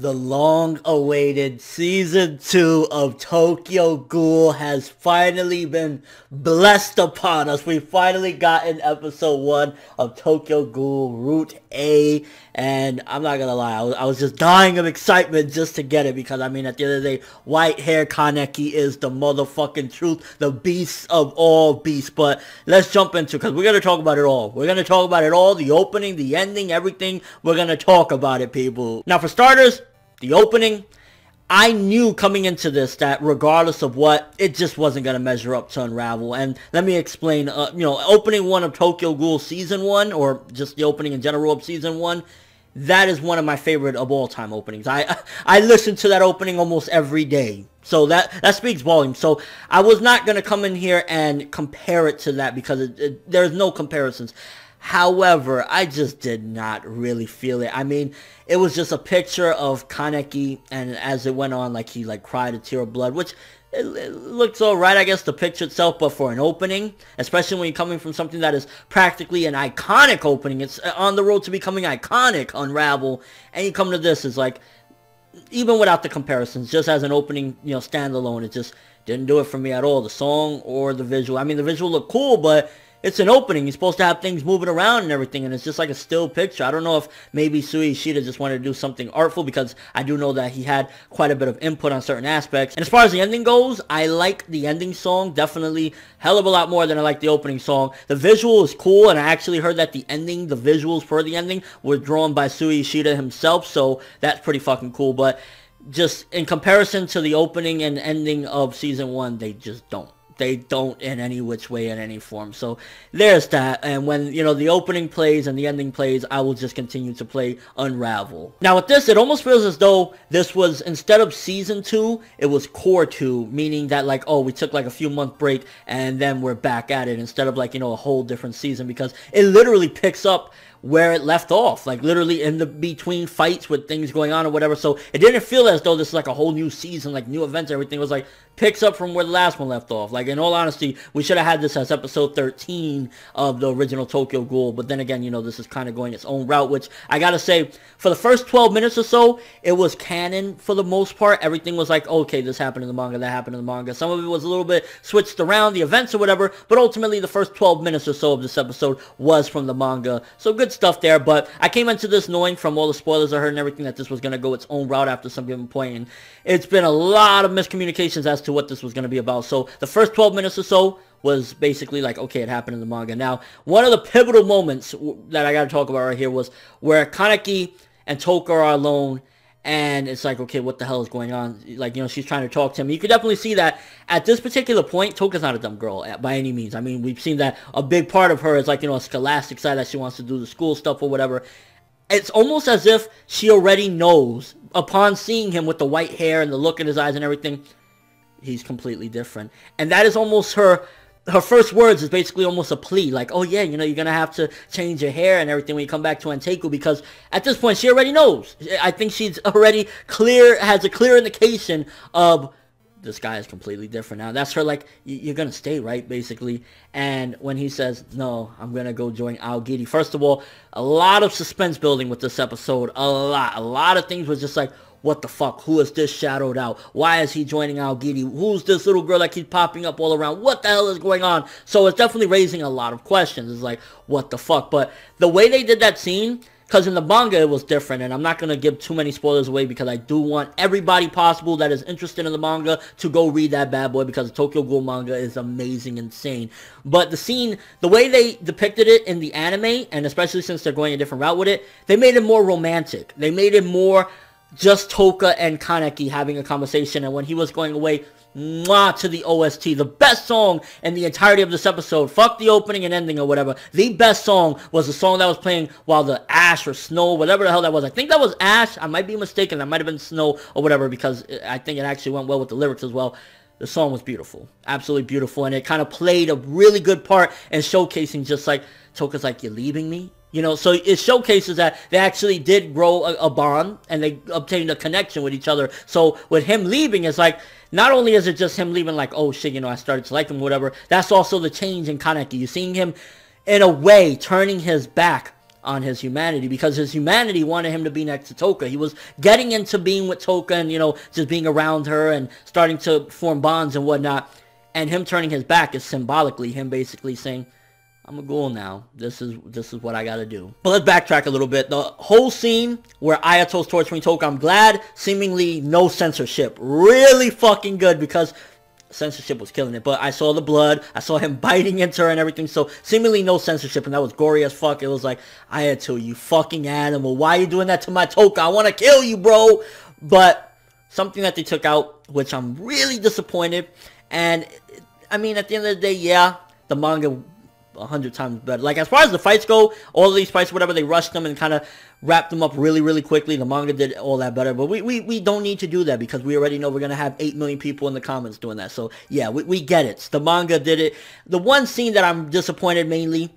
The long-awaited Season 2 of Tokyo Ghoul has finally been blessed upon us. We finally got in episode 1 of Tokyo Ghoul Route A, and I'm not gonna lie, I was just dying of excitement just to get it, because I mean, at the end of the day, white hair Kaneki is the motherfucking truth, the beast of all beasts. But let's jump into it, because we're gonna talk about it all. We're gonna talk about it all, the opening, the ending, everything. We're gonna talk about it, people. Now, for starters, the opening, I knew coming into this that regardless of what, it just wasn't going to measure up to Unravel. And let me explain, opening 1 of Tokyo Ghoul Season 1, or just the opening in general of Season 1, that is one of my favorite of all time openings. I listen to that opening almost every day. So that speaks volumes. So I was not going to come in here and compare it to that, because there's no comparisons. However, I just did not really feel it. I mean, it was just a picture of Kaneki, and as it went on, like, he cried a tear of blood, which it looks alright, I guess, the picture itself. But for an opening, especially when you're coming from something that is practically an iconic opening, it's on the road to becoming iconic, Unravel, and you come to this, it's like, even without the comparisons, just as an opening, standalone, it just didn't do it for me at all. The song or the visual. I mean, the visual looked cool, but it's an opening. You're supposed to have things moving around and everything, and it's just like a still picture. I don't know if maybe Sui Ishida just wanted to do something artful, because I do know that he had quite a bit of input on certain aspects. And as far as the ending goes, I like the ending song definitely hell of a lot more than I like the opening song. The visual is cool, and I actually heard that the visuals for the ending were drawn by Sui Ishida himself, so that's pretty fucking cool. But just in comparison to the opening and ending of Season 1, they just don't. They don't in any which way, in any form. So there's that. And when, the opening plays and the ending plays, I will just continue to play Unravel. Now with this, it almost feels as though this was, instead of Season 2, it was Core 2, meaning that, like, oh, we took like a few month break and then we're back at it, instead of like, a whole different season, because it literally picks up where it left off, like literally in the between fights with things going on or whatever. So it didn't feel as though this is like a whole new season, like new events, everything. It was like picks up from where the last one left off. Like, in all honesty, we should have had this as episode 13 of the original Tokyo Ghoul, but then again, this is kind of going its own route, which I gotta say, for the first 12 minutes or so, it was canon for the most part. Everything was like, okay, this happened in the manga, that happened in the manga. Some of it was a little bit switched around, the events or whatever, but ultimately the first 12 minutes or so of this episode was from the manga. So good stuff there. But I came into this knowing from all the spoilers I heard and everything that this was going to go its own route after some given point, and it's been a lot of miscommunications as to what this was going to be about. So the first 12 minutes or so was basically like, okay, it happened in the manga. Now, one of the pivotal moments that I got to talk about right here was where Kaneki and Toka are alone, and it's like, okay, what the hell is going on? Like, she's trying to talk to him. You could definitely see that at this particular point, Toka's not a dumb girl by any means. I mean, we've seen that a big part of her is like, a scholastic side, that she wants to do the school stuff or whatever. It's almost as if she already knows, upon seeing him with the white hair and the look in his eyes and everything, he's completely different. And that is almost her first words is basically almost a plea, like, oh yeah, you're gonna have to change your hair and everything when you come back to Anteiku, because at this point she already knows. I think she's already has a clear indication of, this guy is completely different now. That's her, like, you're gonna stay, right, basically. And when he says, no, I'm gonna go join Aogiri, first of all, a lot of suspense building with this episode, a lot of things was just like, what the fuck? Who is this shadowed out? Why is he joining Aogiri? Who's this little girl that keeps popping up all around? What the hell is going on? So it's definitely raising a lot of questions. It's like, what the fuck? But the way they did that scene, because in the manga it was different, and I'm not going to give too many spoilers away, because I do want everybody possible that is interested in the manga to go read that bad boy, because the Tokyo Ghoul manga is amazing, insane. But the scene, the way they depicted it in the anime, and especially since they're going a different route with it, they made it more romantic. They made it more just Toka and Kaneki having a conversation, and when he was going away, mwah, to the OST. The best song in the entirety of this episode, fuck the opening and ending or whatever, the best song was the song that was playing while the ash or snow, whatever the hell that was. I think that was ash. I might be mistaken. That might have been snow or whatever, because I think it actually went well with the lyrics as well. The song was beautiful. Absolutely beautiful. And it kind of played a really good part in showcasing just like, Toka's like, you're leaving me? So it showcases that they actually did grow a bond, and they obtained a connection with each other. So with him leaving, it's like, not only is it just him leaving like, oh shit, I started to like him, whatever. That's also the change in Kaneki. You're seeing him, in a way, turning his back on his humanity, because his humanity wanted him to be next to Toka. He was getting into being with Toka and, you know, just being around her and starting to form bonds and whatnot. And him turning his back is symbolically him basically saying, I'm a ghoul now. This is what I gotta do. But let's backtrack a little bit. The whole scene where Ayato's torturing Toka, I'm glad seemingly no censorship. Really fucking good, because censorship was killing it. But I saw the blood, I saw him biting into her and everything, so seemingly no censorship, and that was gory as fuck. It was like, Ayato, you fucking animal, why are you doing that to my Toka? I want to kill you, bro. But something that they took out, which I'm really disappointed, and I mean, at the end of the day, yeah, the manga 100 times better. Like, as far as the fights go, all of these fights, whatever, they rushed them and kind of wrapped them up really, really quickly. The manga did all that better, but we don't need to do that, because we already know we're going to have 8 million people in the comments doing that. So, yeah, we get it. The manga did it. The one scene that I'm disappointed mainly,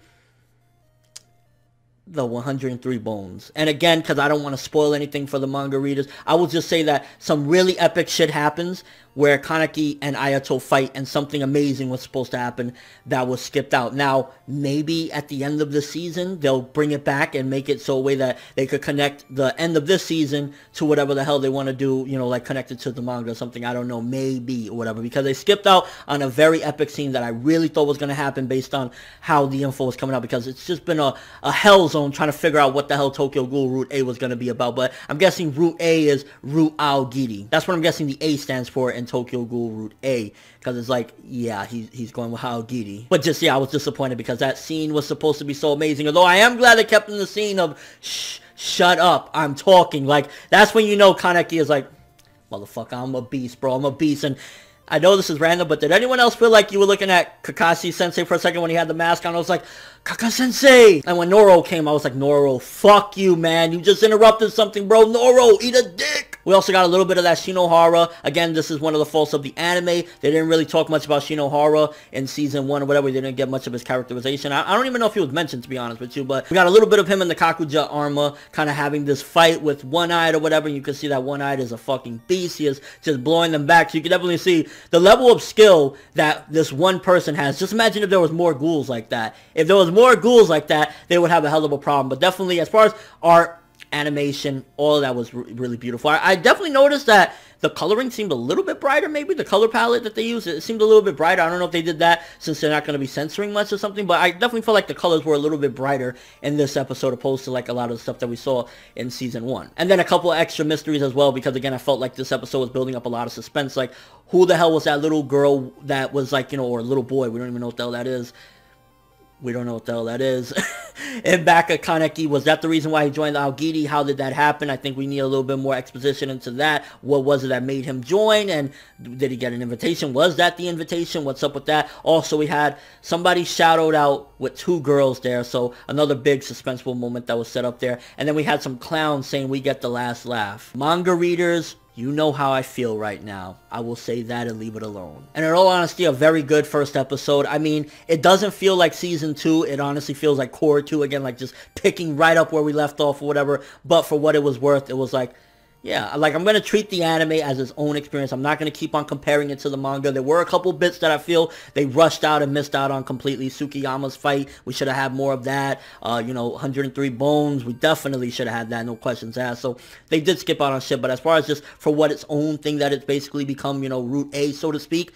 the 103 bones. And again, because I don't want to spoil anything for the manga readers, I will just say that some really epic shit happens where Kaneki and Ayato fight, and something amazing was supposed to happen that was skipped out. Now, maybe at the end of the season, they'll bring it back and make it so a way that they could connect the end of this season to whatever the hell they want to do, you know, like connected to the manga or something. I don't know, maybe, or whatever, because they skipped out on a very epic scene that I really thought was going to happen based on how the info was coming out, because it's just been a hell zone trying to figure out what the hell Tokyo Ghoul Route A was going to be about. But I'm guessing Route A is Route Aogiri. That's what I'm guessing the A stands for in Tokyo Ghoul Route A, because it's like, yeah, he's going with Aogiri. But just, yeah, I was disappointed because that scene was supposed to be so amazing, although I am glad they kept in the scene of shut up, I'm talking. Like, that's when you know Kaneki is like, motherfucker, I'm a beast, bro, I'm a beast. And I know this is random, but did anyone else feel like you were looking at Kakashi Sensei for a second when he had the mask on? I was like, Kaka Sensei! And when Noro came, I was like, Noro, fuck you, man. You just interrupted something, bro. Noro, eat a dick! We also got a little bit of that Shinohara. Again, this is one of the faults of the anime. They didn't really talk much about Shinohara in season 1 or whatever. They didn't get much of his characterization. I don't even know if he was mentioned, to be honest with you, but we got a little bit of him in the Kakuja armor, kind of having this fight with One-Eyed or whatever. You can see that One-Eyed is a fucking beast. He is just blowing them back. So you can definitely see the level of skill that this one person has. Just imagine if there was more ghouls like that. If there was more ghouls like that, they would have a hell of a problem. But definitely, as far as art, animation, all of that was really beautiful. I definitely noticed that the coloring seemed a little bit brighter, maybe. The color palette that they used, it seemed a little bit brighter. I don't know if they did that since they're not going to be censoring much or something, but I definitely felt like the colors were a little bit brighter in this episode opposed to like a lot of the stuff that we saw in season 1. And then a couple of extra mysteries as well, because again, I felt like this episode was building up a lot of suspense. Like, who the hell was that little girl that was like, you know, or little boy, we don't even know what the hell that is. We don't know what the hell that is. And back at Kaneki, was that the reason why he joined the Aogiri? How did that happen? I think we need a little bit more exposition into that. What was it that made him join? And did he get an invitation? Was that the invitation? What's up with that? Also, we had somebody shadowed out with 2 girls there. So another big suspenseful moment that was set up there. And then we had some clowns saying we get the last laugh. Manga readers, you know how I feel right now. I will say that and leave it alone. And in all honesty, a very good first episode. I mean, it doesn't feel like season 2. It honestly feels like core 2 again, like just picking right up where we left off or whatever. But for what it was worth, it was like, yeah, like I'm going to treat the anime as its own experience. I'm not going to keep on comparing it to the manga. There were a couple bits that I feel they rushed out and missed out on completely. Tsukiyama's fight, we should have had more of that. You know, 103 bones, we definitely should have had that, no questions asked. So they did skip out on shit, but as far as just for what its own thing that it's basically become, you know, Route A, so to speak,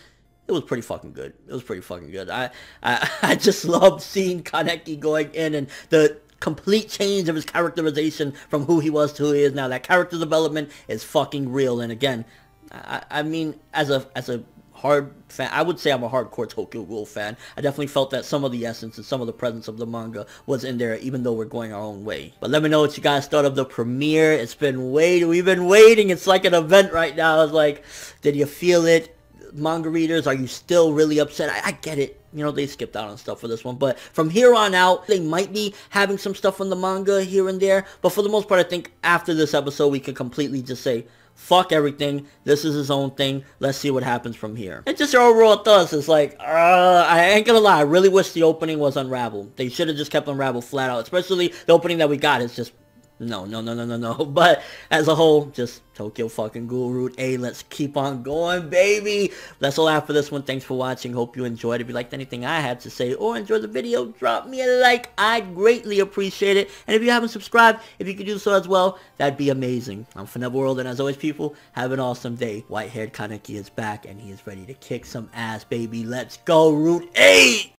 it was pretty fucking good. It was pretty fucking good. I just loved seeing Kaneki going in and the complete change of his characterization from who he was to who he is now. That character development is fucking real. And again, I mean, as a hard fan, I would say I'm a hardcore Tokyo Ghoul fan. I definitely felt that some of the essence and some of the presence of the manga was in there, even though we're going our own way. But let me know what you guys thought of the premiere. It's been waiting. We've been waiting. It's like an event right now. It's like, did you feel it? Manga readers, are you still really upset? I get it. You know, they skipped out on stuff for this one. But from here on out, they might be having some stuff from the manga here and there. But for the most part, I think after this episode, we can completely just say, fuck everything. This is his own thing. Let's see what happens from here. And just your overall thoughts is like, I ain't gonna lie. I really wish the opening was Unravel. They should have just kept Unravel flat out. Especially the opening that we got is just No. But as a whole, just Tokyo fucking Ghoul Route A. Let's keep on going, baby. That's all I have for this one. Thanks for watching. Hope you enjoyed. If you liked anything I had to say or enjoyed the video, drop me a like. I'd greatly appreciate it. And if you haven't subscribed, if you could do so as well, that'd be amazing. I'm ForneverWorld, and as always, people, have an awesome day. White-haired Kaneki is back, and he is ready to kick some ass, baby. Let's go, Route 8!